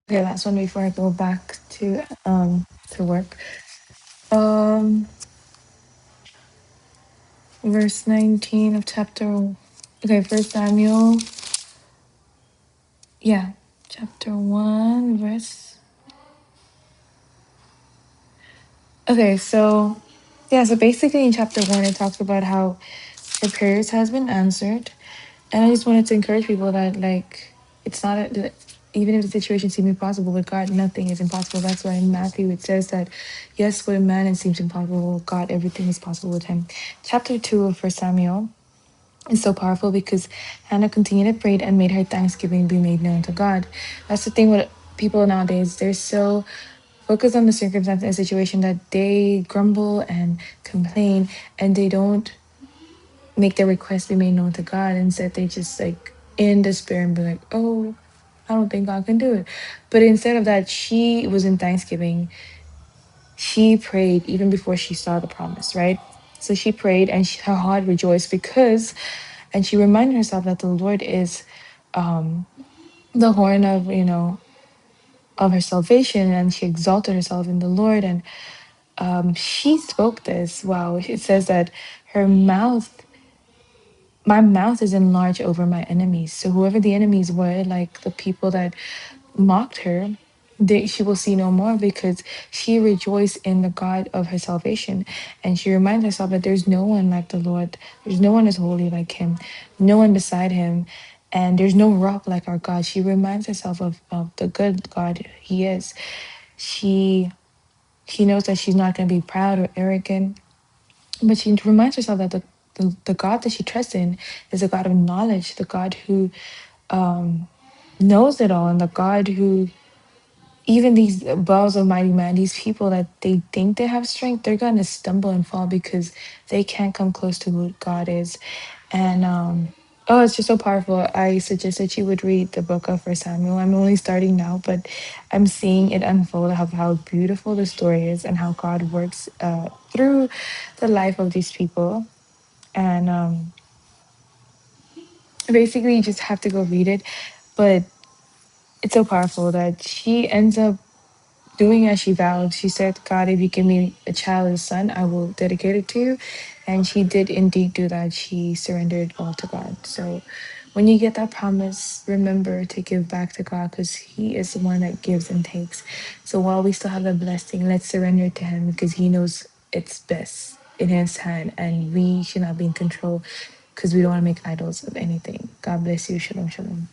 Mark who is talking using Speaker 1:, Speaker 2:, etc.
Speaker 1: Okay, last one before I go back to work. Um, verse 19 of chapter. Okay, First Samuel. Yeah, chapter 1, verse. Okay, so yeah, so basically in chapter 1, it talks about how her prayers has been answered, and I just wanted to encourage people that like it's not even if the situation seems impossible with God, nothing is impossible. That's why in Matthew it says that yes, with man it seems impossible, with God everything is possible with him. Chapter 2 of First Samuel is so powerful because Hannah continued to pray and made her thanksgiving be made known to God. That's the thing with people nowadays. They're so focused on the circumstance and situation that they grumble and complain and they don't make their request be made known to God. Instead, they just like in despair and be like, oh, I don't think God can do it. But instead of that, she was in thanksgiving. She prayed even before she saw the promise, right? So she prayed and her heart rejoiced because, and she reminded herself that the Lord is the horn of, of her salvation, and she exalted herself in the Lord. And she spoke this. Wow. It says that her mouth my mouth is enlarged over my enemies. So whoever the enemies were, like the people that mocked her, she will see no more because she rejoiced in the God of her salvation. And she reminds herself that there's no one like the Lord. There's no one as holy like him, no one beside him. And there's no rock like our God. She reminds herself of the good God he is. She she knows that she's not going to be proud or arrogant, but she reminds herself that the God that she trusts in is a God of knowledge, the God who knows it all, and the God who, even these balls of mighty man, these people that they think they have strength, they're going to stumble and fall because they can't come close to who God is. And oh, it's just so powerful. I suggest that you would read the book of First Samuel. I'm only starting now, but I'm seeing it unfold of how beautiful the story is and how God works through the life of these people. And basically you just have to go read it. But it's so powerful that she ends up doing as she vowed. She said, God, if you give me a child, a son, I will dedicate it to you. And she did indeed do that. She surrendered all to God. So when you get that promise, remember to give back to God because he is the one that gives and takes. So while we still have the blessing, let's surrender to him because he knows it's best in his hand and we should not be in control because we don't want to make idols of anything. God bless you. Shalom, shalom.